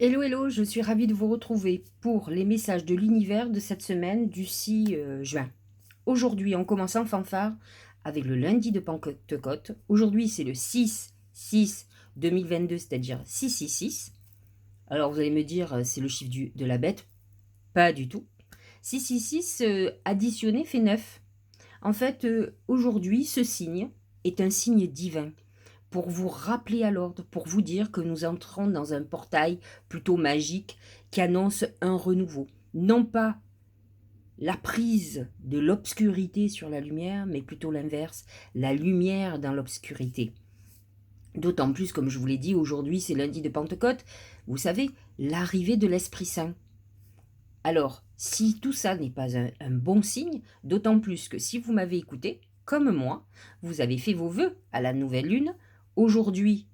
Hello, hello, je suis ravie de vous retrouver pour les messages de l'univers de cette semaine du 6 juin. Aujourd'hui, on commence en fanfare avec le lundi de Pentecôte. Aujourd'hui, c'est le 6-6-2022, c'est-à-dire 666. Alors, vous allez me dire, c'est le chiffre de la bête. Pas du tout. 666 additionné fait 9. En fait, aujourd'hui, ce signe est un signe divin pour vous rappeler à l'ordre, pour vous dire que nous entrons dans un portail plutôt magique qui annonce un renouveau. Non pas la prise de l'obscurité sur la lumière, mais plutôt l'inverse, la lumière dans l'obscurité. D'autant plus, comme je vous l'ai dit, aujourd'hui c'est lundi de Pentecôte, vous savez, l'arrivée de l'Esprit Saint. Alors, si tout ça n'est pas un bon signe, d'autant plus que si vous m'avez écouté, comme moi, vous avez fait vos vœux à la nouvelle lune. Aujourd'hui,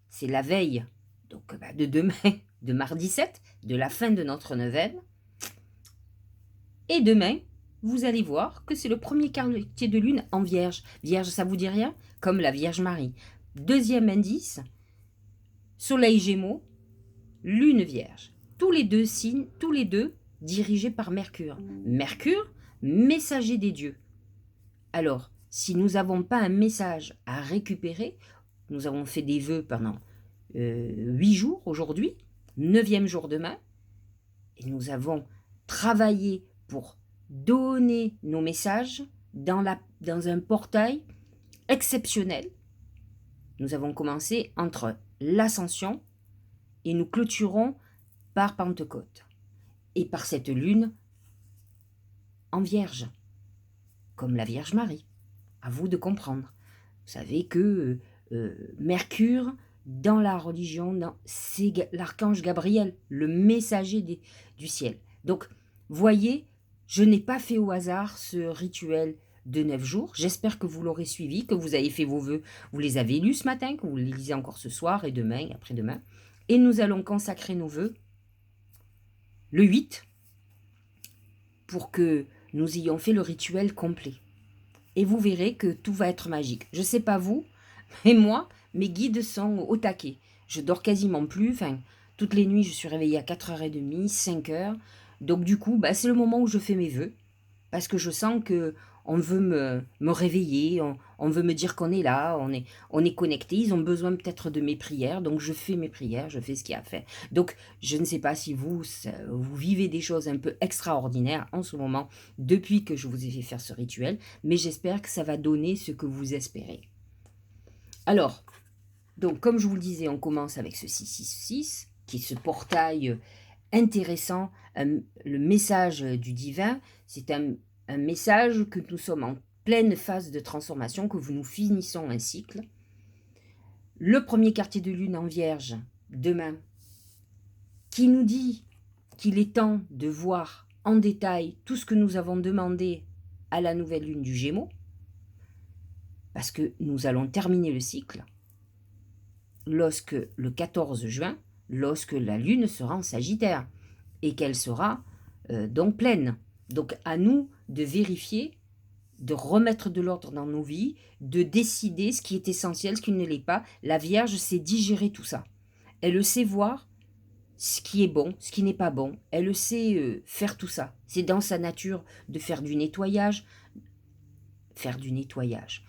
c'est la veille donc, de demain, de mardi 7, de la fin de notre neuvaine. Et demain, vous allez voir que c'est le premier quartier de lune en Vierge. Vierge, ça vous dit rien? Comme la Vierge Marie. Deuxième indice, Soleil Gémeaux, Lune Vierge. Tous les deux signes, tous les deux dirigés par Mercure. Mercure, messager des dieux. Alors, si nous n'avons pas un message à récupérer, nous avons fait des vœux pendant 8 jours aujourd'hui, 9e jour demain, et nous avons travaillé pour donner nos messages dans un portail exceptionnel. Nous avons commencé entre l'Ascension et nous clôturons par Pentecôte et par cette lune en Vierge, comme la Vierge Marie. À vous de comprendre. Vous savez que Mercure, dans la religion, c'est l'archange Gabriel, le messager du ciel. Donc, voyez, je n'ai pas fait au hasard ce rituel de 9 jours. J'espère que vous l'aurez suivi, que vous avez fait vos vœux. Vous les avez lus ce matin, que vous les lisez encore ce soir et demain et après-demain. Et nous allons consacrer nos vœux le 8 pour que nous ayons fait le rituel complet. Et vous verrez que tout va être magique. Je ne sais pas vous, mais moi, mes guides sont au taquet. Je dors quasiment plus. Enfin, toutes les nuits, je suis réveillée à 4h30, 5h. Donc du coup, c'est le moment où je fais mes vœux. Parce que je sens que on veut me réveiller, on veut me dire qu'on est là, on est connecté. Ils ont besoin peut-être de mes prières. Donc je fais mes prières, je fais ce qu'il y a à faire. Donc je ne sais pas si vous vivez des choses un peu extraordinaires en ce moment, depuis que je vous ai fait faire ce rituel. Mais j'espère que ça va donner ce que vous espérez. Alors, donc comme je vous le disais, on commence avec ce 666, qui est ce portail intéressant, le message du divin. C'est un message que nous sommes en pleine phase de transformation, que nous finissons un cycle. Le premier quartier de lune en Vierge, demain, qui nous dit qu'il est temps de voir en détail tout ce que nous avons demandé à la nouvelle lune du Gémeaux, parce que nous allons terminer le cycle lorsque le 14 juin, lorsque la lune sera en Sagittaire et qu'elle sera donc pleine. Donc à nous de vérifier, de remettre de l'ordre dans nos vies, de décider ce qui est essentiel, ce qui ne l'est pas. La Vierge sait digérer tout ça. Elle sait voir ce qui est bon, ce qui n'est pas bon. Elle sait faire tout ça. C'est dans sa nature de faire du nettoyage. Faire du nettoyage.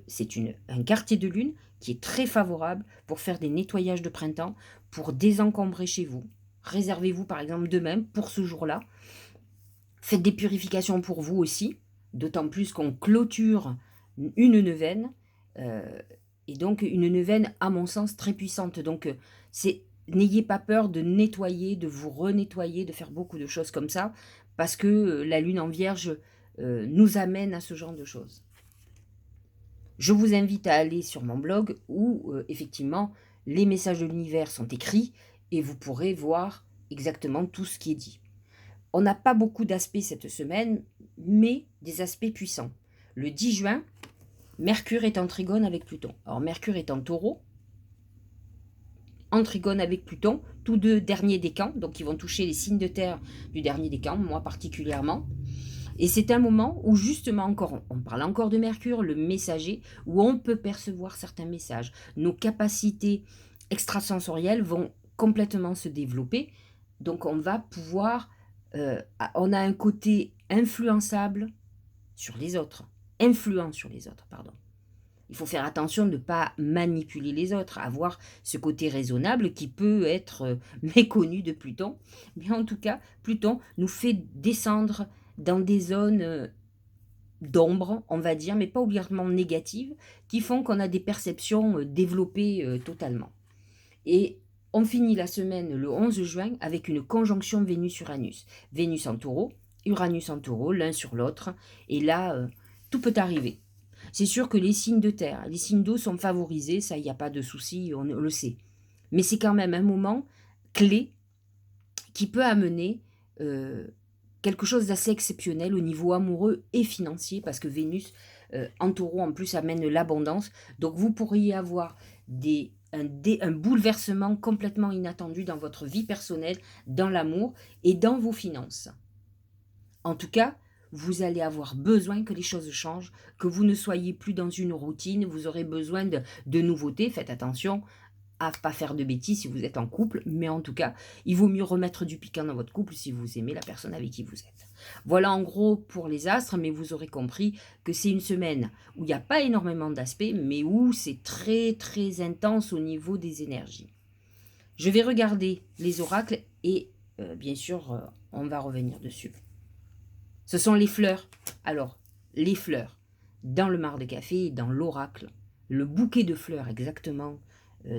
C'est un quartier de lune qui est très favorable pour faire des nettoyages de printemps, pour désencombrer chez vous. Réservez-vous par exemple demain pour ce jour-là. Faites des purifications pour vous aussi, d'autant plus qu'on clôture une neuvaine, et donc une neuvaine à mon sens très puissante. Donc n'ayez pas peur de nettoyer, de vous renettoyer, de faire beaucoup de choses comme ça, parce que la lune en Vierge nous amène à ce genre de choses. Je vous invite à aller sur mon blog où effectivement les messages de l'univers sont écrits et vous pourrez voir exactement tout ce qui est dit. On n'a pas beaucoup d'aspects cette semaine, mais des aspects puissants. Le 10 juin, Mercure est en trigone avec Pluton. Alors Mercure est en taureau, en trigone avec Pluton, tous deux derniers décans, donc ils vont toucher les signes de terre du dernier décan, moi particulièrement. Et c'est un moment où justement encore, on parle encore de Mercure, le messager, où on peut percevoir certains messages. Nos capacités extrasensorielles vont complètement se développer. Donc on va pouvoir, on a un côté influençable sur les autres, influent sur les autres, pardon. Il faut faire attention de ne pas manipuler les autres, avoir ce côté raisonnable qui peut être méconnu de Pluton. Mais en tout cas, Pluton nous fait descendre dans des zones d'ombre, on va dire, mais pas obligatoirement négatives, qui font qu'on a des perceptions développées totalement. Et on finit la semaine le 11 juin avec une conjonction Vénus-Uranus. Vénus en taureau, Uranus en taureau, l'un sur l'autre. Et là, tout peut arriver. C'est sûr que les signes de terre, les signes d'eau sont favorisés, ça, il n'y a pas de souci, on le sait. Mais c'est quand même un moment clé qui peut amener quelque chose d'assez exceptionnel au niveau amoureux et financier, parce que Vénus en taureau, en plus, amène l'abondance. Donc, vous pourriez avoir un bouleversement complètement inattendu dans votre vie personnelle, dans l'amour et dans vos finances. En tout cas, vous allez avoir besoin que les choses changent, que vous ne soyez plus dans une routine, vous aurez besoin de nouveautés. Faites attention à ne pas faire de bêtises si vous êtes en couple, mais en tout cas, il vaut mieux remettre du piquant dans votre couple si vous aimez la personne avec qui vous êtes. Voilà en gros pour les astres, mais vous aurez compris que c'est une semaine où il n'y a pas énormément d'aspects, mais où c'est très très intense au niveau des énergies. Je vais regarder les oracles et bien sûr, on va revenir dessus. Ce sont les fleurs. Alors, les fleurs, dans le mar de café, dans l'oracle, le bouquet de fleurs exactement,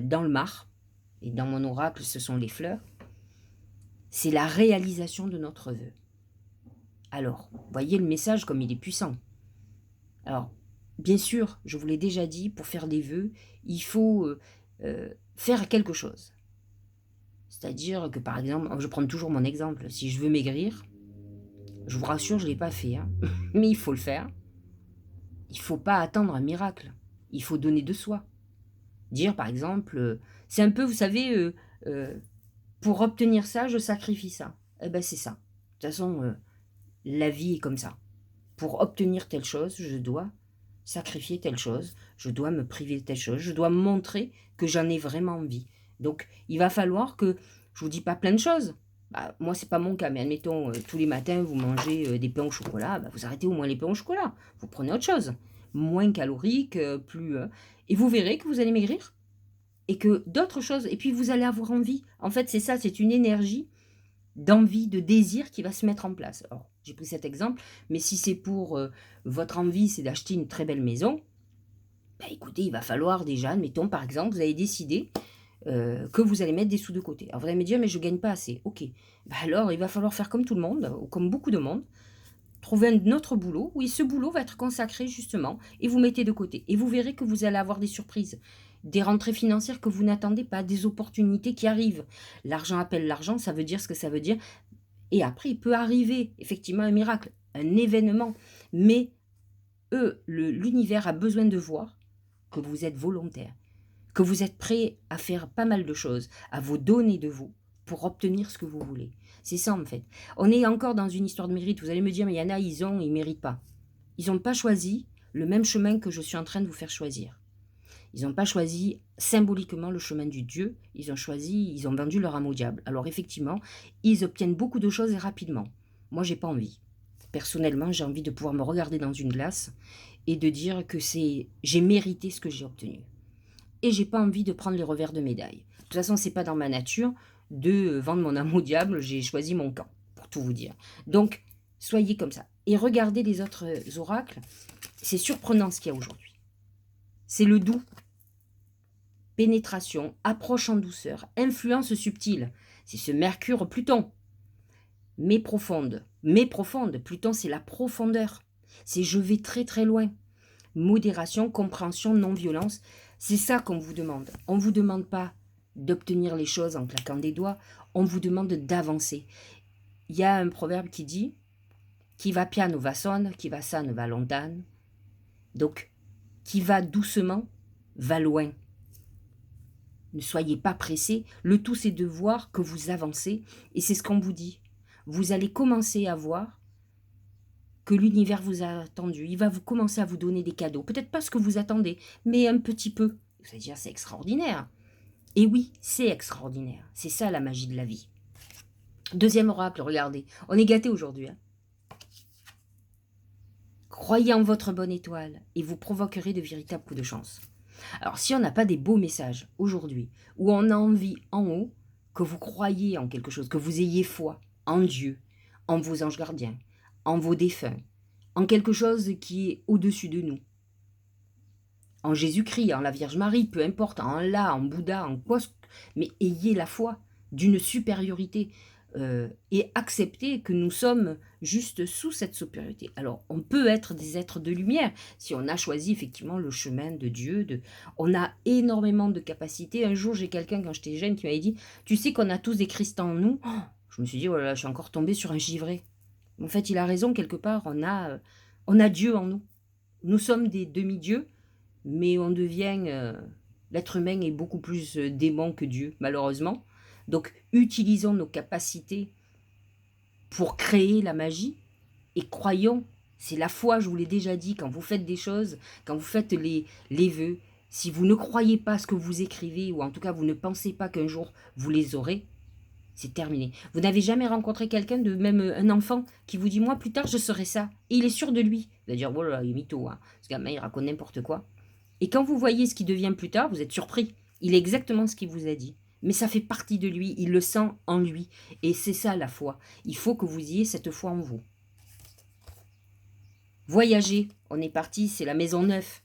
dans le mar, et dans mon oracle, ce sont les fleurs, c'est la réalisation de notre vœu. Alors, voyez le message comme il est puissant. Alors, bien sûr, je vous l'ai déjà dit, pour faire des vœux, il faut faire quelque chose. C'est-à-dire que, par exemple, je prends toujours mon exemple, si je veux maigrir, je vous rassure, je ne l'ai pas fait, hein, mais il faut le faire. Il ne faut pas attendre un miracle. Il faut donner de soi. Dire, par exemple, c'est un peu, vous savez, pour obtenir ça, je sacrifie ça. Eh bien, c'est ça. De toute façon, la vie est comme ça. Pour obtenir telle chose, je dois sacrifier telle chose, je dois me priver de telle chose, je dois montrer que j'en ai vraiment envie. Donc, il va falloir que, je vous dis pas plein de choses. Bah, moi, c'est pas mon cas, mais admettons, tous les matins, vous mangez des pains au chocolat, bah, vous arrêtez au moins les pains au chocolat. Vous prenez autre chose. Moins calorique, plus... et vous verrez que vous allez maigrir. Et que d'autres choses, et puis vous allez avoir envie. En fait, c'est ça, c'est une énergie d'envie, de désir qui va se mettre en place. Alors, j'ai pris cet exemple, mais si c'est pour votre envie, c'est d'acheter une très belle maison, bah écoutez, il va falloir déjà, admettons par exemple, vous avez décidé que vous allez mettre des sous de côté. Alors vous allez me dire, mais je ne gagne pas assez. Ok, bah alors il va falloir faire comme tout le monde, ou comme beaucoup de monde, trouver un autre boulot, oui, ce boulot va être consacré justement, et vous mettez de côté. Et vous verrez que vous allez avoir des surprises, des rentrées financières que vous n'attendez pas, des opportunités qui arrivent. L'argent appelle l'argent, ça veut dire ce que ça veut dire. Et après, il peut arriver effectivement un miracle, un événement. Mais l'univers a besoin de voir que vous êtes volontaire, que vous êtes prêt à faire pas mal de choses, à vous donner de vous pour obtenir ce que vous voulez. C'est ça en fait. On est encore dans une histoire de mérite. Vous allez me dire, mais il y en a, ils ne méritent pas. Ils n'ont pas choisi le même chemin que je suis en train de vous faire choisir. Ils n'ont pas choisi symboliquement le chemin du Dieu, ils ont vendu leur âme au diable. Alors effectivement, ils obtiennent beaucoup de choses et rapidement. Moi, j'ai pas envie. Personnellement, j'ai envie de pouvoir me regarder dans une glace et de dire que j'ai mérité ce que j'ai obtenu. Et j'ai pas envie de prendre les revers de médaille. De toute façon, c'est pas dans ma nature de vendre mon âme au diable, j'ai choisi mon camp, pour tout vous dire. Donc, soyez comme ça. Et regardez les autres oracles, c'est surprenant ce qu'il y a aujourd'hui. C'est le doux. Pénétration, approche en douceur, influence subtile. C'est ce Mercure-Pluton. Mais profonde. Pluton, c'est la profondeur. C'est je vais très très loin. Modération, compréhension, non-violence. C'est ça qu'on vous demande. On ne vous demande pas d'obtenir les choses en claquant des doigts. On vous demande d'avancer. Il y a un proverbe qui dit « Qui va piano va son, qui va san va lontane ». Donc, qui va doucement va loin. Ne soyez pas pressés. Le tout, c'est de voir que vous avancez. Et c'est ce qu'on vous dit. Vous allez commencer à voir que l'univers vous a attendu. Il va vous commencer à vous donner des cadeaux. Peut-être pas ce que vous attendez, mais un petit peu. Vous allez dire, c'est extraordinaire. Et oui, c'est extraordinaire. C'est ça la magie de la vie. Deuxième oracle, regardez. On est gâtés aujourd'hui. Hein. Croyez en votre bonne étoile et vous provoquerez de véritables coups de chance. Alors, si on n'a pas des beaux messages aujourd'hui, où on a envie en haut que vous croyez en quelque chose, que vous ayez foi en Dieu, en vos anges gardiens, en vos défunts, en quelque chose qui est au-dessus de nous, en Jésus-Christ, en la Vierge Marie, peu importe, en Allah, en Bouddha, en quoi, mais ayez la foi d'une supériorité et acceptez que nous sommes juste sous cette supériorité. Alors, on peut être des êtres de lumière si on a choisi effectivement le chemin de Dieu. On a énormément de capacités. Un jour, j'ai quelqu'un, quand j'étais jeune, qui m'avait dit « Tu sais qu'on a tous des cristaux en nous ?» Je me suis dit « Oh là là, je suis encore tombée sur un givré. » En fait, il a raison, quelque part, on a Dieu en nous. Nous sommes des demi-dieux, mais on devient... l'être humain est beaucoup plus démon que Dieu, malheureusement. Donc, utilisons nos capacités pour créer la magie et croyons, c'est la foi, je vous l'ai déjà dit, quand vous faites des choses, quand vous faites les vœux, si vous ne croyez pas ce que vous écrivez, ou en tout cas vous ne pensez pas qu'un jour vous les aurez, c'est terminé. Vous n'avez jamais rencontré quelqu'un, de même un enfant, qui vous dit « Moi, plus tard, je serai ça ». Et il est sûr de lui. Vous allez dire « Voilà, il est mytho, hein. Ce gamin, il raconte n'importe quoi ». Et quand vous voyez ce qui devient plus tard, vous êtes surpris. Il est exactement ce qu'il vous a dit. Mais ça fait partie de lui, il le sent en lui. Et c'est ça la foi. Il faut que vous ayez cette foi en vous. Voyager, on est parti, c'est la maison neuve.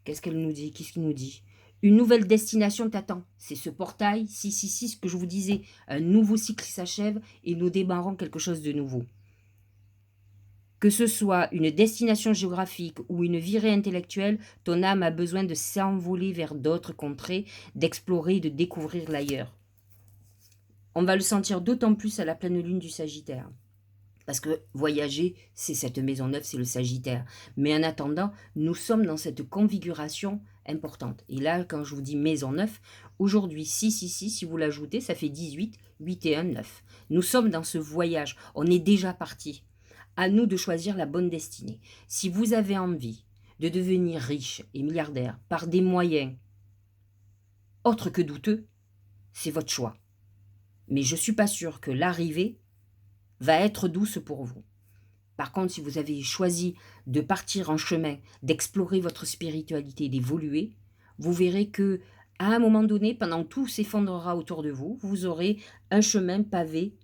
Qu'est-ce qu'elle nous dit? Qu'est-ce qu'il nous dit? Une nouvelle destination t'attend. C'est ce portail 666 que je vous disais. Un nouveau cycle s'achève et nous démarrons quelque chose de nouveau. Que ce soit une destination géographique ou une virée intellectuelle, ton âme a besoin de s'envoler vers d'autres contrées, d'explorer et de découvrir l'ailleurs. On va le sentir d'autant plus à la pleine lune du Sagittaire. Parce que voyager, c'est cette maison neuve, c'est le Sagittaire. Mais en attendant, nous sommes dans cette configuration importante. Et là, quand je vous dis maison neuve, aujourd'hui, 666, si vous l'ajoutez, ça fait 18, 8 et 1, 9. Nous sommes dans ce voyage. On est déjà parti. À nous de choisir la bonne destinée. Si vous avez envie de devenir riche et milliardaire par des moyens autres que douteux, c'est votre choix. Mais je ne suis pas sûre que l'arrivée va être douce pour vous. Par contre, si vous avez choisi de partir en chemin, d'explorer votre spiritualité, d'évoluer, vous verrez que à un moment donné, pendant que tout s'effondrera autour de vous, vous aurez un chemin pavé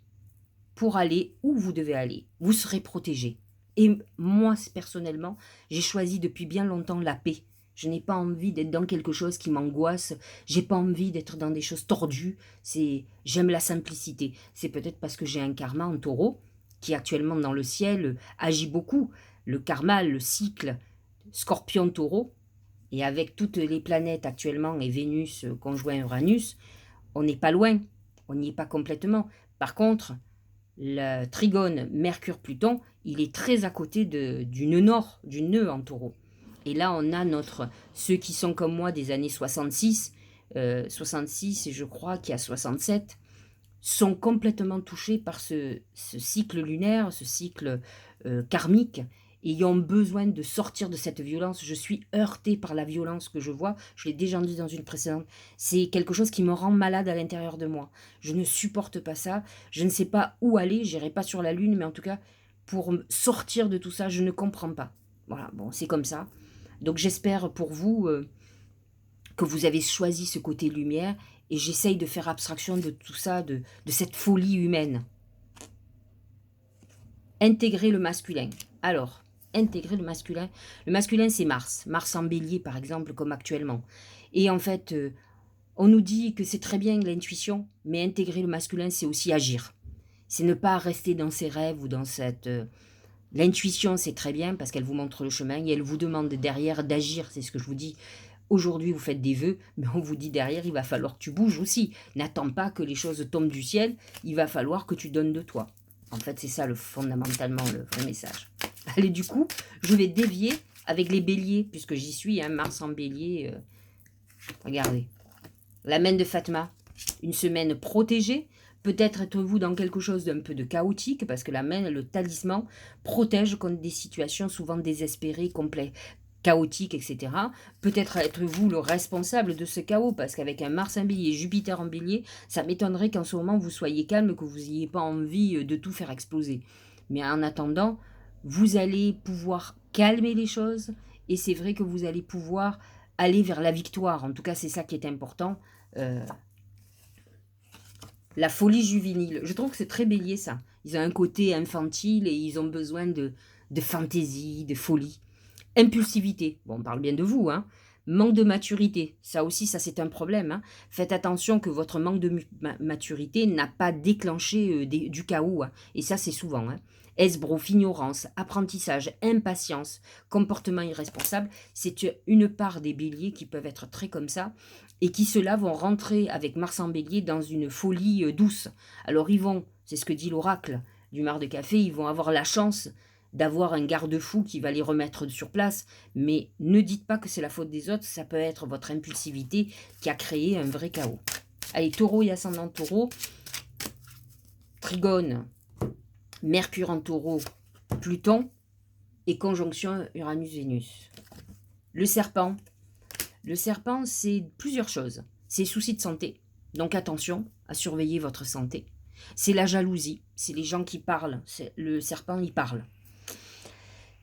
pour aller où vous devez aller. Vous serez protégé. Et moi, personnellement, j'ai choisi depuis bien longtemps la paix. Je n'ai pas envie d'être dans quelque chose qui m'angoisse. J'ai pas envie d'être dans des choses tordues. J'aime la simplicité. C'est peut-être parce que j'ai un karma en taureau qui actuellement dans le ciel agit beaucoup. Le karma, le cycle Scorpion-Taureau, et avec toutes les planètes actuellement et Vénus conjoint Uranus, on n'est pas loin. On n'y est pas complètement. Par contre, le trigone Mercure-Pluton, il est très à côté du nœud nord, du nœud en taureau. Et là, on a ceux qui sont comme moi des années 66, 66 et je crois qu'il y a 67, sont complètement touchés par ce cycle lunaire, ce cycle karmique, et ont besoin de sortir de cette violence. Je suis heurtée par la violence que je vois, je l'ai déjà dit dans une précédente, c'est quelque chose qui me rend malade à l'intérieur de moi. Je ne supporte pas ça, je ne sais pas où aller, j'irai pas sur la lune, mais en tout cas, pour sortir de tout ça, je ne comprends pas. Voilà, bon, c'est comme ça. Donc j'espère pour vous que vous avez choisi ce côté lumière, et j'essaye de faire abstraction de tout ça, de cette folie humaine. Intégrer le masculin. Alors, intégrer le masculin. Le masculin, c'est Mars. Mars en bélier, par exemple, comme actuellement. Et en fait, on nous dit que c'est très bien l'intuition, mais intégrer le masculin, c'est aussi agir. C'est ne pas rester dans ses rêves ou dans cette... L'intuition, c'est très bien parce qu'elle vous montre le chemin et elle vous demande derrière d'agir. C'est ce que je vous dis. Aujourd'hui, vous faites des vœux, mais on vous dit derrière, il va falloir que tu bouges aussi. N'attends pas que les choses tombent du ciel, il va falloir que tu donnes de toi. En fait, c'est ça fondamentalement le vrai message. Allez, du coup, je vais dévier avec les béliers, puisque j'y suis, hein, Mars en bélier. Regardez. La main de Fatma, une semaine protégée. Peut-être êtes-vous dans quelque chose d'un peu de chaotique, parce que la main, le talisman, protège contre des situations souvent désespérées, chaotique, etc. Peut-être être vous le responsable de ce chaos, parce qu'avec un Mars en bélier, Jupiter en bélier, ça m'étonnerait qu'en ce moment vous soyez calme, que vous n'ayez pas envie de tout faire exploser. Mais en attendant, vous allez pouvoir calmer les choses, et c'est vrai que vous allez pouvoir aller vers la victoire. En tout cas, c'est ça qui est important. La folie juvénile. Je trouve que c'est très bélier, ça. Ils ont un côté infantile et ils ont besoin de fantaisie, de folie. Impulsivité. Bon, on parle bien de vous, hein. Manque de maturité. Ça aussi, ça c'est un problème, hein. Faites attention que votre manque de maturité n'a pas déclenché du chaos, hein. Et ça, c'est souvent, hein. Esbrouf, ignorance, apprentissage, impatience, comportement irresponsable, c'est une part des béliers qui peuvent être très comme ça et qui, ceux-là, vont rentrer avec Mars en bélier dans une folie douce. Alors ils vont, c'est ce que dit l'oracle du mar de café, ils vont avoir la chance d'avoir un garde-fou qui va les remettre sur place, mais ne dites pas que c'est la faute des autres, ça peut être votre impulsivité qui a créé un vrai chaos. Allez, taureau et ascendant taureau, trigone, Mercure en taureau, Pluton et conjonction Uranus-Vénus. Le serpent, c'est plusieurs choses. C'est soucis de santé, donc attention à surveiller votre santé. C'est la jalousie, c'est les gens qui parlent, le serpent il parle.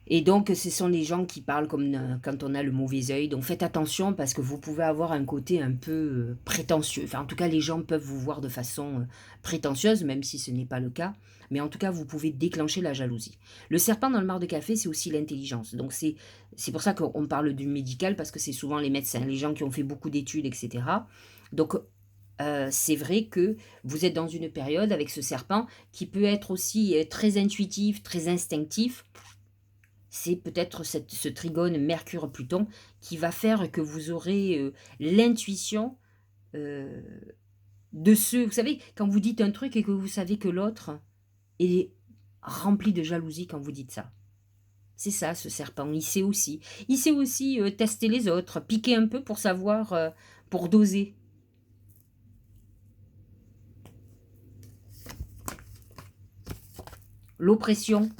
Et donc, ce sont les gens qui parlent comme quand on a le mauvais œil. Donc, faites attention parce que vous pouvez avoir un côté un peu prétentieux. Enfin, en tout cas, les gens peuvent vous voir de façon prétentieuse, même si ce n'est pas le cas. Mais en tout cas, vous pouvez déclencher la jalousie. Le serpent dans le mar de café, c'est aussi l'intelligence. Donc, c'est pour ça qu'on parle du médical, parce que c'est souvent les médecins, les gens qui ont fait beaucoup d'études, etc. Donc, c'est vrai que vous êtes dans une période avec ce serpent qui peut être aussi très intuitif, très instinctif. C'est peut-être ce trigone Mercure-Pluton qui va faire que vous aurez l'intuition de ce... Vous savez, quand vous dites un truc et que vous savez que l'autre est rempli de jalousie quand vous dites ça. C'est ça, ce serpent. Il sait aussi. Il sait aussi tester les autres, piquer un peu pour savoir, pour doser. L'oppression.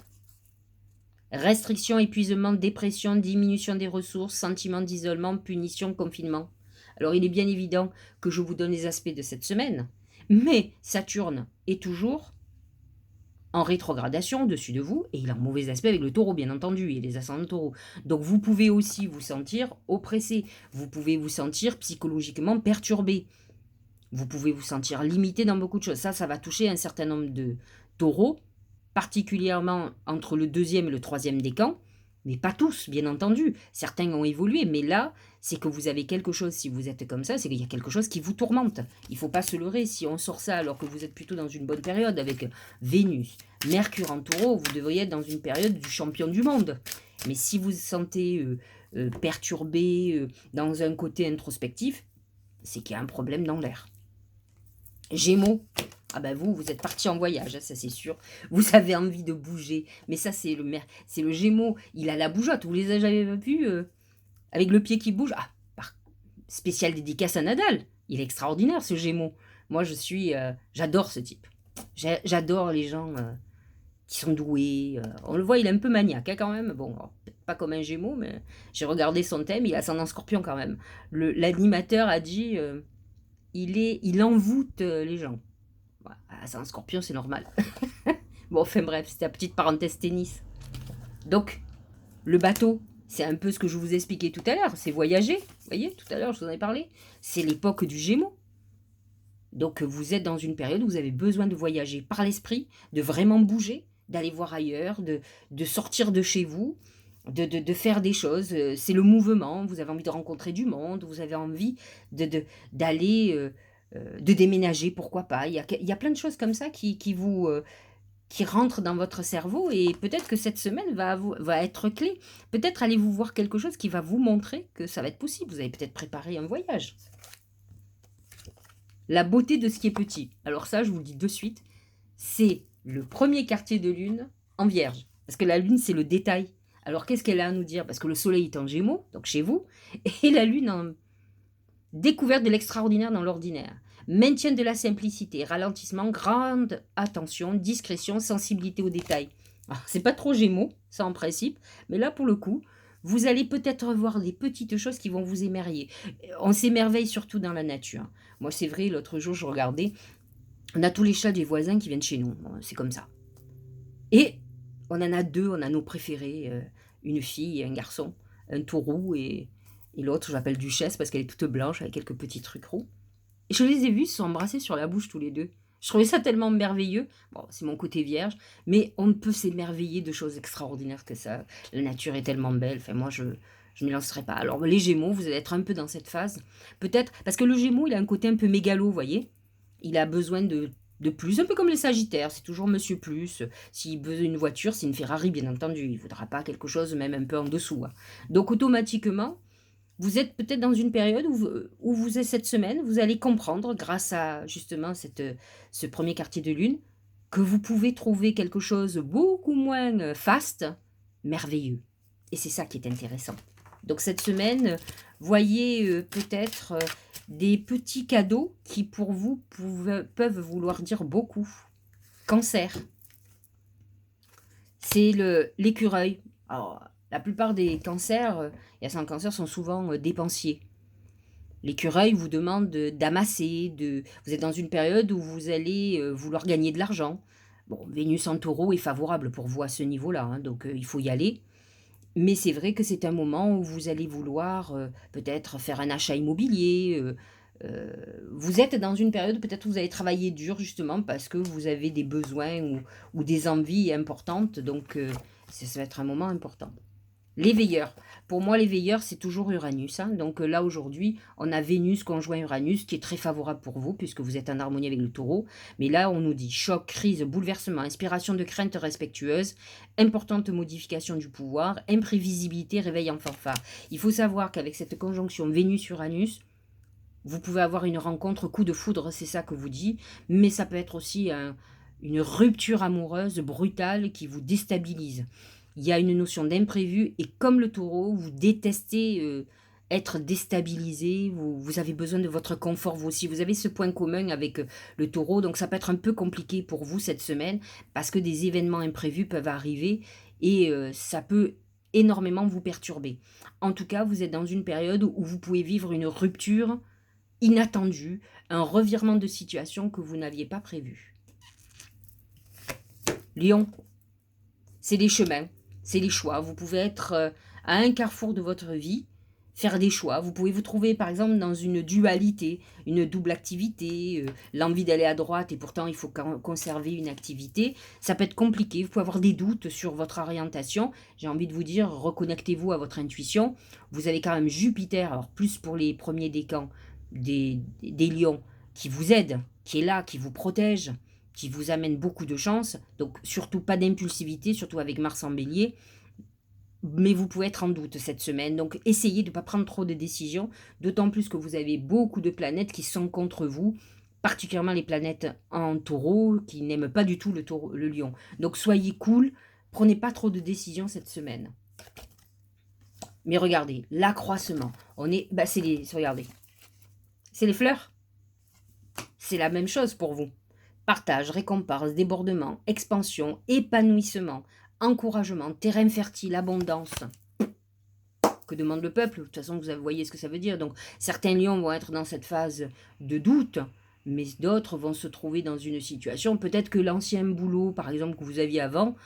Restriction, épuisement, dépression, diminution des ressources, sentiment d'isolement, punition, confinement. Alors il est bien évident que je vous donne les aspects de cette semaine, mais Saturne est toujours en rétrogradation au-dessus de vous, et il a un mauvais aspect avec le taureau, bien entendu, et les ascendants taureaux. Donc vous pouvez aussi vous sentir oppressé, vous pouvez vous sentir psychologiquement perturbé, vous pouvez vous sentir limité dans beaucoup de choses. Ça va toucher un certain nombre de taureaux, particulièrement entre le 2e et le 3e décan, mais pas tous, bien entendu. Certains ont évolué, mais là, c'est que vous avez quelque chose, si vous êtes comme ça, c'est qu'il y a quelque chose qui vous tourmente. Il ne faut pas se leurrer. Si on sort ça alors que vous êtes plutôt dans une bonne période avec Vénus, Mercure en taureau, vous devriez être dans une période du champion du monde. Mais si vous vous sentez perturbé, dans un côté introspectif, c'est qu'il y a un problème dans l'air. Gémeaux, ah ben vous êtes parti en voyage, ça c'est sûr. Vous avez envie de bouger. Mais ça, c'est le Gémeaux. Il a la bougeotte. Vous les avez jamais vus avec le pied qui bouge. Ah, spécial dédicace à Nadal. Il est extraordinaire, ce Gémeaux. Moi, j'adore ce type. J'adore les gens qui sont doués. On le voit, il est un peu maniaque hein, quand même. Bon, pas comme un Gémeaux, mais j'ai regardé son thème. Il a ascendant Scorpion quand même. L'animateur a dit... il envoûte les gens. Voilà, c'est un scorpion, c'est normal. Bon, enfin bref, c'était la petite parenthèse tennis. Donc, le bateau, c'est un peu ce que je vous expliquais tout à l'heure. C'est voyager. Vous voyez, tout à l'heure, je vous en ai parlé. C'est l'époque du Gémeaux. Donc, vous êtes dans une période où vous avez besoin de voyager par l'esprit, de vraiment bouger, d'aller voir ailleurs, de sortir de chez vous, de faire des choses. C'est le mouvement, vous avez envie de rencontrer du monde, vous avez envie d'aller, de déménager, pourquoi pas. Il y a plein de choses comme ça qui rentrent dans votre cerveau et peut-être que cette semaine va être clé. Peut-être allez-vous voir quelque chose qui va vous montrer que ça va être possible. Vous avez peut-être préparé un voyage. La beauté de ce qui est petit. Alors ça, je vous le dis de suite, c'est le premier quartier de lune en vierge. Parce que la lune, c'est le détail. Alors, qu'est-ce qu'elle a à nous dire? Parce que le soleil est en Gémeaux, donc chez vous, et la lune en découverte de l'extraordinaire dans l'ordinaire. Maintien de la simplicité, ralentissement, grande attention, discrétion, sensibilité aux détails. Alors, c'est pas trop Gémeaux, ça en principe, mais là, pour le coup, vous allez peut-être voir des petites choses qui vont vous émerveiller. On s'émerveille surtout dans la nature. Moi, c'est vrai, l'autre jour, je regardais, on a tous les chats des voisins qui viennent chez nous, c'est comme ça. Et on en a 2, on a nos préférés, une fille et un garçon, un taureau et l'autre, je l'appelle Duchesse parce qu'elle est toute blanche avec quelques petits trucs roux. Et je les ai vus se sont embrassés sur la bouche tous les 2. Je trouvais ça tellement merveilleux. Bon, c'est mon côté vierge, mais on ne peut s'émerveiller de choses extraordinaires que ça. La nature est tellement belle. Enfin, moi, je ne m'y lancerai pas. Alors, les Gémeaux, vous allez être un peu dans cette phase. Peut-être, parce que le Gémeaux, il a un côté un peu mégalo, vous voyez. Il a besoin de plus, un peu comme les Sagittaires. C'est toujours Monsieur Plus. S'il veut une voiture, c'est une Ferrari, bien entendu. Il ne voudra pas quelque chose même un peu en dessous, hein. Donc, automatiquement, vous êtes peut-être dans une période où vous êtes cette semaine, vous allez comprendre, grâce à justement ce premier quartier de lune, que vous pouvez trouver quelque chose beaucoup moins faste, merveilleux. Et c'est ça qui est intéressant. Donc cette semaine, voyez peut-être des petits cadeaux qui pour vous peuvent vouloir dire beaucoup. Cancer, c'est l'écureuil. Alors, la plupart des cancers, et certains cancers sont souvent dépensiers. L'écureuil vous demande d'amasser, vous êtes dans une période où vous allez vouloir gagner de l'argent. Bon, Vénus en taureau est favorable pour vous à ce niveau-là, hein, donc il faut y aller. Mais c'est vrai que c'est un moment où vous allez vouloir peut-être faire un achat immobilier. Vous êtes dans une période, peut-être vous allez travailler dur justement parce que vous avez des besoins ou des envies importantes. Donc ça va être un moment important. Les veilleurs. Pour moi, les veilleurs, c'est toujours Uranus, hein. Donc là, aujourd'hui, on a Vénus conjoint Uranus, qui est très favorable pour vous, puisque vous êtes en harmonie avec le taureau. Mais là, on nous dit choc, crise, bouleversement, inspiration de crainte respectueuse, importante modification du pouvoir, imprévisibilité, réveil en fanfare. Il faut savoir qu'avec cette conjonction Vénus-Uranus, vous pouvez avoir une rencontre coup de foudre, c'est ça que vous dit, mais ça peut être aussi une rupture amoureuse brutale qui vous déstabilise. Il y a une notion d'imprévu et comme le taureau, vous détestez être déstabilisé, vous avez besoin de votre confort vous aussi. Vous avez ce point commun avec le taureau, donc ça peut être un peu compliqué pour vous cette semaine parce que des événements imprévus peuvent arriver et ça peut énormément vous perturber. En tout cas, vous êtes dans une période où vous pouvez vivre une rupture inattendue, un revirement de situation que vous n'aviez pas prévu. Lion, c'est les chemins, c'est les choix. Vous pouvez être à un carrefour de votre vie, faire des choix. Vous pouvez vous trouver par exemple dans une dualité, une double activité, l'envie d'aller à droite et pourtant il faut conserver une activité. Ça peut être compliqué, vous pouvez avoir des doutes sur votre orientation. J'ai envie de vous dire, reconnectez-vous à votre intuition. Vous avez quand même Jupiter, alors plus pour les premiers décans, des lions, qui vous aide, qui est là, qui vous protège, qui vous amène beaucoup de chance. Donc surtout pas d'impulsivité, surtout avec Mars en bélier. Mais vous pouvez être en doute cette semaine. Donc essayez de ne pas prendre trop de décisions, d'autant plus que vous avez beaucoup de planètes qui sont contre vous, particulièrement les planètes en taureau, qui n'aiment pas du tout le lion. Donc soyez cool, prenez pas trop de décisions cette semaine. Mais regardez, l'accroissement, regardez, c'est les fleurs. C'est la même chose pour vous. Partage, récompense, débordement, expansion, épanouissement, encouragement, terrain fertile, abondance. Que demande le peuple? De toute façon, vous voyez ce que ça veut dire. Donc, certains lions vont être dans cette phase de doute, mais d'autres vont se trouver dans une situation, peut-être que l'ancien boulot, par exemple, que vous aviez avant,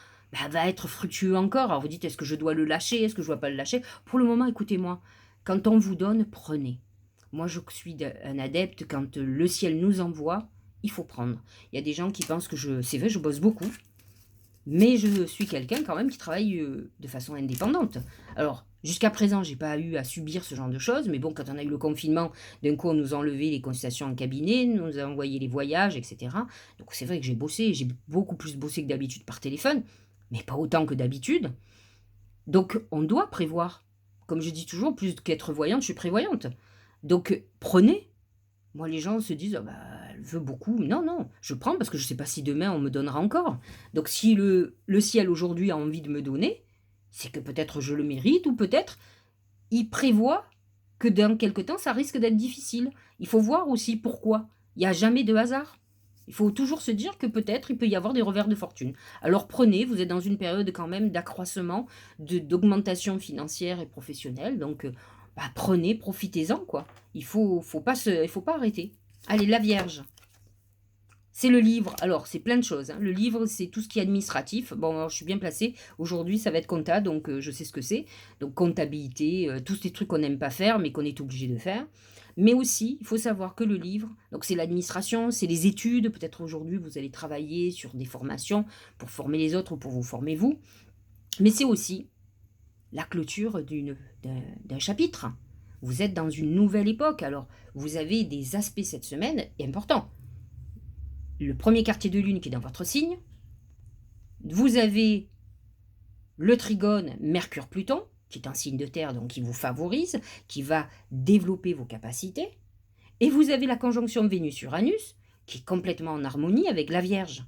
va être fructueux encore. Alors, vous dites, est-ce que je dois le lâcher? Est-ce que je ne dois pas le lâcher? Pour le moment, écoutez-moi, quand on vous donne, prenez. Moi, je suis un adepte, quand le ciel nous envoie, il faut prendre. Il y a des gens qui pensent que c'est vrai, je bosse beaucoup, mais je suis quelqu'un quand même qui travaille de façon indépendante. Alors, jusqu'à présent, j'ai pas eu à subir ce genre de choses, mais bon, quand on a eu le confinement, d'un coup, on nous a enlevé les consultations en cabinet, nous a envoyé les voyages, etc. Donc, c'est vrai que j'ai beaucoup plus bossé que d'habitude par téléphone, mais pas autant que d'habitude. Donc, on doit prévoir. Comme je dis toujours, plus qu'être voyante, je suis prévoyante. Donc, prenez. Moi, les gens se disent, elle veut beaucoup. Non, non, je prends parce que je ne sais pas si demain on me donnera encore. Donc, si le ciel aujourd'hui a envie de me donner, c'est que peut-être je le mérite ou peut-être il prévoit que dans quelque temps, ça risque d'être difficile. Il faut voir aussi pourquoi. Il n'y a jamais de hasard. Il faut toujours se dire que peut-être il peut y avoir des revers de fortune. Alors prenez, vous êtes dans une période quand même d'accroissement, d'augmentation financière et professionnelle, donc bah, prenez, profitez-en quoi. Il faut pas arrêter. Allez, la Vierge. C'est le livre. Alors, c'est plein de choses, hein. Le livre, c'est tout ce qui est administratif. Bon, alors, je suis bien placée. Aujourd'hui, ça va être compta, donc je sais ce que c'est. Donc, comptabilité, tous ces trucs qu'on n'aime pas faire, mais qu'on est obligé de faire. Mais aussi, il faut savoir que le livre, donc c'est l'administration, c'est les études. Peut-être aujourd'hui, vous allez travailler sur des formations pour former les autres ou pour vous former vous. Mais c'est aussi la clôture d'un chapitre. Vous êtes dans une nouvelle époque. Alors, vous avez des aspects cette semaine importants. Le premier quartier de lune qui est dans votre signe. Vous avez le trigone Mercure-Pluton, qui est un signe de terre, donc qui vous favorise, qui va développer vos capacités. Et vous avez la conjonction Vénus-Uranus, qui est complètement en harmonie avec la Vierge.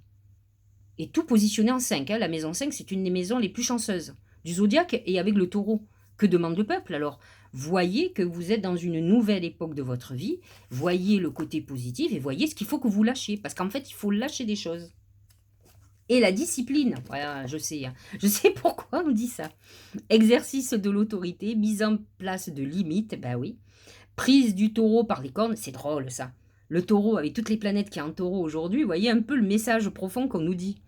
Et tout positionné en 5. Hein. La maison 5, c'est une des maisons les plus chanceuses du zodiaque, et avec le taureau. Que demande le peuple alors? Voyez que vous êtes dans une nouvelle époque de votre vie, voyez le côté positif et voyez ce qu'il faut que vous lâchiez. Parce qu'en fait, il faut lâcher des choses. Et la discipline, voilà, je sais, hein. Je sais pourquoi on dit ça. Exercice de l'autorité, mise en place de limites, ben oui. Prise du taureau par les cornes, c'est drôle ça. Le taureau, avec toutes les planètes qui sont en taureau aujourd'hui, vous voyez un peu le message profond qu'on nous dit.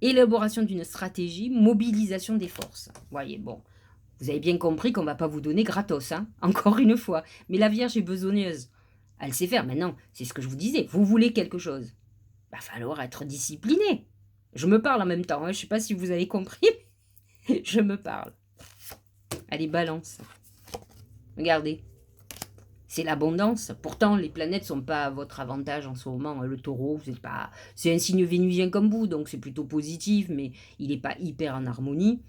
Élaboration d'une stratégie, mobilisation des forces. Vous voyez, bon, vous avez bien compris qu'on ne va pas vous donner gratos, hein, encore une fois. Mais la Vierge est besogneuse. Elle sait faire. Maintenant, c'est ce que je vous disais. Vous voulez quelque chose. Il va falloir être discipliné. Je me parle en même temps. Hein. Je ne sais pas si vous avez compris. Mais je me parle. Allez, balance. Regardez. C'est l'abondance. Pourtant, les planètes ne sont pas à votre avantage en ce moment. Le taureau, c'est un signe vénusien comme vous. Donc, c'est plutôt positif. Mais il n'est pas hyper en harmonie.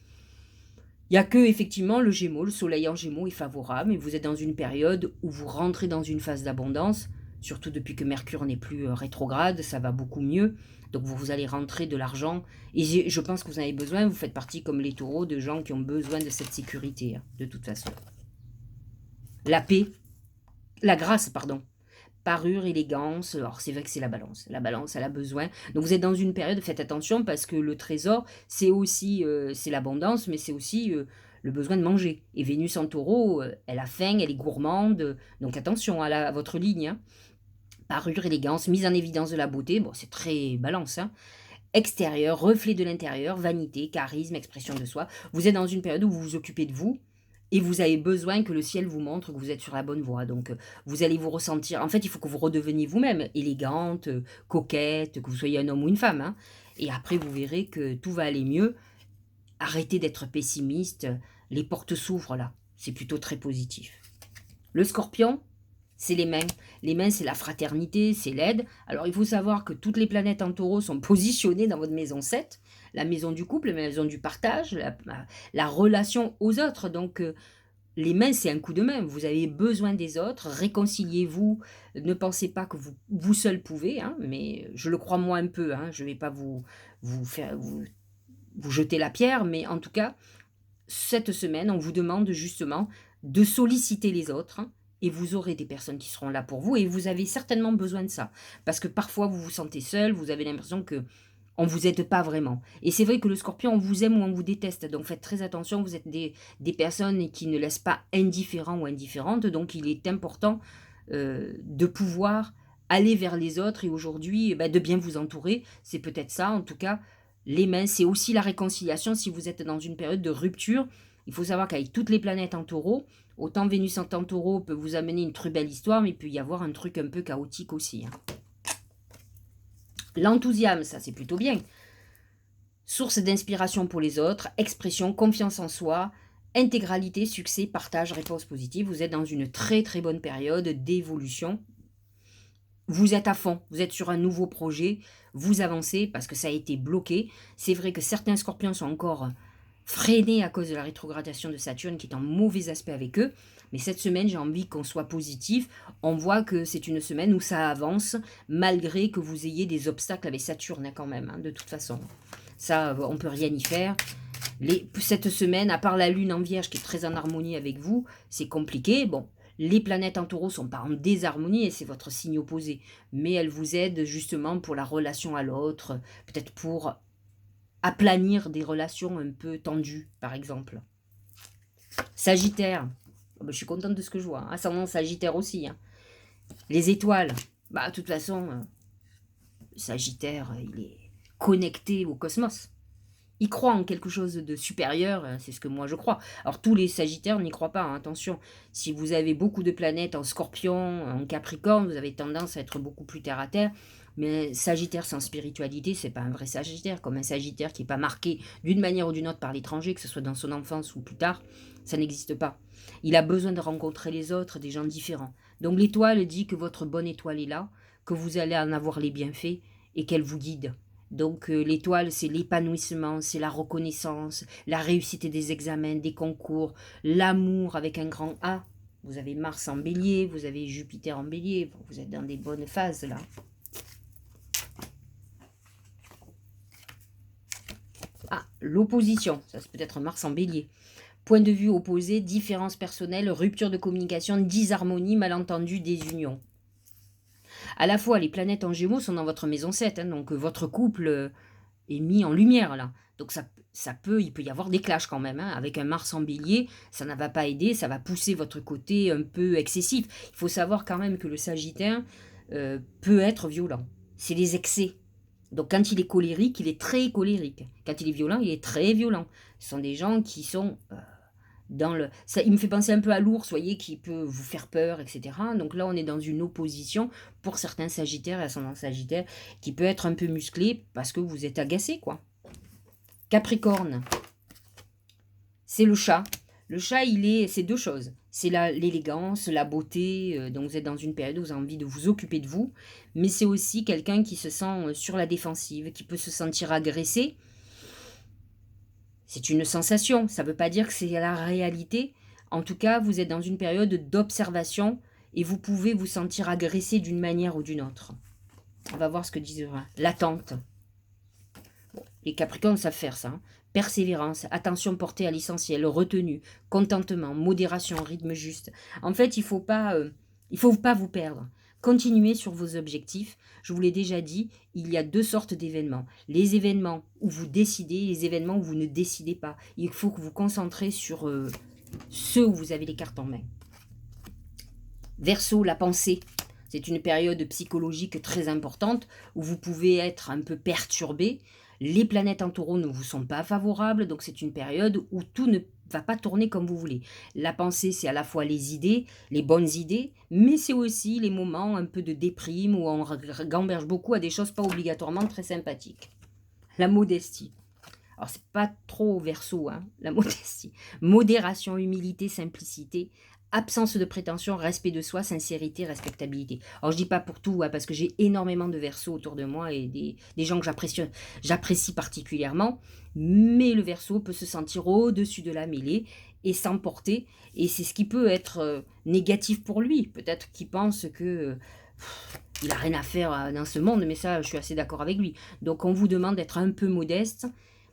Il n'y a que, effectivement, le Gémeaux, le soleil en Gémeaux est favorable, mais vous êtes dans une période où vous rentrez dans une phase d'abondance, surtout depuis que Mercure n'est plus rétrograde, ça va beaucoup mieux, donc vous allez rentrer de l'argent, et je pense que vous en avez besoin, vous faites partie comme les taureaux de gens qui ont besoin de cette sécurité, hein, de toute façon. La paix, la grâce, pardon. Parure, élégance, alors c'est vrai que c'est la balance. La balance, elle a besoin. Donc vous êtes dans une période, faites attention parce que le trésor, c'est aussi c'est l'abondance, mais c'est aussi le besoin de manger. Et Vénus en taureau, elle a faim, elle est gourmande, donc attention à votre ligne. Hein. Parure, élégance, mise en évidence de la beauté, bon c'est très balance. Hein. Extérieur, reflet de l'intérieur, vanité, charisme, expression de soi. Vous êtes dans une période où vous vous occupez de vous, et vous avez besoin que le ciel vous montre que vous êtes sur la bonne voie. Donc, vous allez vous ressentir... En fait, il faut que vous redeveniez vous-même, élégante, coquette, que vous soyez un homme ou une femme. Hein. Et après, vous verrez que tout va aller mieux. Arrêtez d'être pessimiste. Les portes s'ouvrent là. C'est plutôt très positif. Le scorpion, c'est les mains. Les mains, c'est la fraternité, c'est l'aide. Alors, il faut savoir que toutes les planètes en taureau sont positionnées dans votre maison 7, la maison du couple, la maison du partage, la relation aux autres. Donc, les mains, c'est un coup de main. Vous avez besoin des autres. Réconciliez-vous. Ne pensez pas que vous seul pouvez, hein, mais je le crois moi un peu. Hein, je ne vais pas vous jeter la pierre, mais en tout cas, cette semaine, on vous demande justement de solliciter les autres, hein, et vous aurez des personnes qui seront là pour vous, et vous avez certainement besoin de ça. Parce que parfois, vous vous sentez seul, vous avez l'impression que on ne vous aide pas vraiment. Et c'est vrai que le scorpion, on vous aime ou on vous déteste. Donc faites très attention, vous êtes des personnes qui ne laissent pas indifférents ou indifférentes. Donc il est important de pouvoir aller vers les autres et aujourd'hui de bien vous entourer. C'est peut-être ça, en tout cas. Les mains, c'est aussi la réconciliation si vous êtes dans une période de rupture. Il faut savoir qu'avec toutes les planètes en taureau, autant Vénus en taureau peut vous amener une très belle histoire, mais il peut y avoir un truc un peu chaotique aussi. Hein. L'enthousiasme, ça c'est plutôt bien. Source d'inspiration pour les autres, expression, confiance en soi, intégralité, succès, partage, réponse positive. Vous êtes dans une très très bonne période d'évolution. Vous êtes à fond, vous êtes sur un nouveau projet, vous avancez parce que ça a été bloqué. C'est vrai que certains scorpions sont encore freinés à cause de la rétrogradation de Saturne qui est en mauvais aspect avec eux. Mais cette semaine, j'ai envie qu'on soit positif. On voit que c'est une semaine où ça avance, malgré que vous ayez des obstacles avec Saturne hein, quand même, hein, de toute façon. Ça, on ne peut rien y faire. Cette semaine, à part la lune en vierge qui est très en harmonie avec vous, c'est compliqué. Bon, Les planètes en taureau sont pas en désharmonie et c'est votre signe opposé. Mais elles vous aident justement pour la relation à l'autre, peut-être pour aplanir des relations un peu tendues, par exemple. Sagittaire, oh ben, je suis contente de ce que je vois. Hein. Ascendant Sagittaire aussi. Hein. Les étoiles, bah de toute façon, Sagittaire, il est connecté au cosmos. Il croit en quelque chose de supérieur, c'est ce que moi je crois. Alors tous les Sagittaires n'y croient pas, hein, attention. Si vous avez beaucoup de planètes en Scorpion, en Capricorne, vous avez tendance à être beaucoup plus terre à terre. Mais Sagittaire sans spiritualité, c'est pas un vrai Sagittaire. Comme un Sagittaire qui n'est pas marqué d'une manière ou d'une autre par l'étranger, que ce soit dans son enfance ou plus tard, ça n'existe pas. Il a besoin de rencontrer les autres, des gens différents. Donc l'étoile dit que votre bonne étoile est là, que vous allez en avoir les bienfaits et qu'elle vous guide. Donc l'étoile, c'est l'épanouissement, c'est la reconnaissance, la réussite des examens, des concours, l'amour avec un grand A. Vous avez Mars en bélier, vous avez Jupiter en bélier, vous êtes dans des bonnes phases là. Ah, l'opposition, ça c'est peut-être Mars en bélier. Point de vue opposé, différence personnelle, rupture de communication, disharmonie, malentendu, désunion. À la fois, les planètes en Gémeaux sont dans votre maison 7, hein, donc votre couple est mis en lumière là. Donc il peut y avoir des clashs quand même. Hein. Avec un Mars en bélier, ça ne va pas aider, ça va pousser votre côté un peu excessif. Il faut savoir quand même que le Sagittaire peut être violent. C'est les excès. Donc quand il est colérique, il est très colérique. Quand il est violent, il est très violent. Ce sont des gens qui sont dans le... Ça, il me fait penser un peu à l'ours, voyez, qui peut vous faire peur, etc. Donc là, on est dans une opposition pour certains Sagittaires et ascendants Sagittaire qui peut être un peu musclé parce que vous êtes agacé, quoi. Capricorne, c'est le chat. Le chat, c'est deux choses. C'est l'élégance, la beauté. Donc vous êtes dans une période où vous avez envie de vous occuper de vous. Mais c'est aussi quelqu'un qui se sent sur la défensive, qui peut se sentir agressé. C'est une sensation, ça ne veut pas dire que c'est la réalité. En tout cas, vous êtes dans une période d'observation et vous pouvez vous sentir agressé d'une manière ou d'une autre. On va voir ce que disent l'attente. Bon, les Capricornes savent faire ça. Hein. Persévérance, attention portée à l'essentiel, retenue, contentement, modération, rythme juste. En fait, il faut pas vous perdre. Continuez sur vos objectifs. Je vous l'ai déjà dit, il y a deux sortes d'événements. Les événements où vous décidez, les événements où vous ne décidez pas. Il faut que vous concentrez sur ceux où vous avez les cartes en main. Verseau, la pensée. C'est une période psychologique très importante où vous pouvez être un peu perturbé. Les planètes en taureau ne vous sont pas favorables, donc c'est une période où tout ne va pas tourner comme vous voulez. La pensée, c'est à la fois les idées, les bonnes idées, mais c'est aussi les moments un peu de déprime où on gamberge beaucoup à des choses pas obligatoirement très sympathiques. La modestie. Alors, c'est pas trop Verseau, hein, la modestie. Modération, humilité, simplicité. Absence de prétention, respect de soi, sincérité, respectabilité. Alors, je dis pas pour tout, hein, parce que j'ai énormément de Verseaux autour de moi et des gens que j'apprécie particulièrement. Mais le Verseau peut se sentir au-dessus de la mêlée et s'emporter. Et c'est ce qui peut être négatif pour lui. Peut-être qu'il pense que... il n'a rien à faire dans ce monde, mais ça, je suis assez d'accord avec lui. Donc, on vous demande d'être un peu modeste,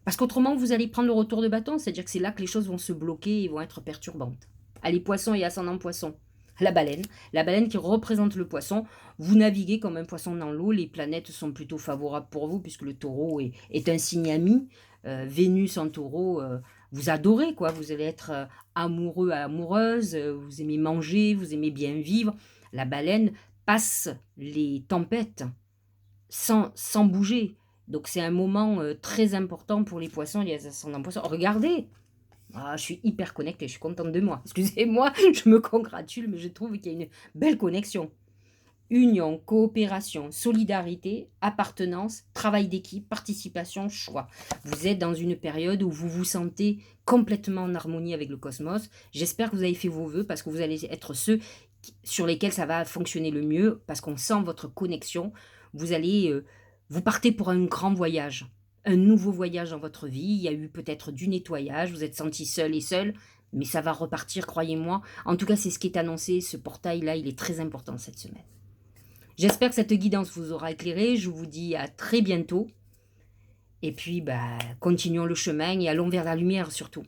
parce qu'autrement, vous allez prendre le retour de bâton, c'est-à-dire que c'est là que les choses vont se bloquer et vont être perturbantes. Allez, poisson et ascendant poisson. La baleine qui représente le poisson. Vous naviguez comme un poisson dans l'eau, les planètes sont plutôt favorables pour vous, puisque le taureau est un signe ami. Vénus en taureau, vous adorez, quoi. Vous allez être amoureux, amoureuse, vous aimez manger, vous aimez bien vivre. La baleine passe les tempêtes sans bouger. Donc c'est un moment très important pour les poissons et les ascendants poissons. Regardez, je suis hyper connectée, je suis contente de moi. Excusez-moi, je me congratule, mais je trouve qu'il y a une belle connexion. Union, coopération, solidarité, appartenance, travail d'équipe, participation, choix. Vous êtes dans une période où vous vous sentez complètement en harmonie avec le cosmos. J'espère que vous avez fait vos vœux parce que vous allez être ceux sur lesquels ça va fonctionner le mieux parce qu'on sent votre connexion. Vous partez pour un grand voyage, un nouveau voyage dans votre vie. Il y a eu peut-être du nettoyage, vous êtes senti seul et seul, mais ça va repartir, croyez-moi. En tout cas, c'est ce qui est annoncé. Ce portail-là, il est très important cette semaine. J'espère que cette guidance vous aura éclairé. Je vous dis à très bientôt. Et puis, continuons le chemin et allons vers la lumière surtout.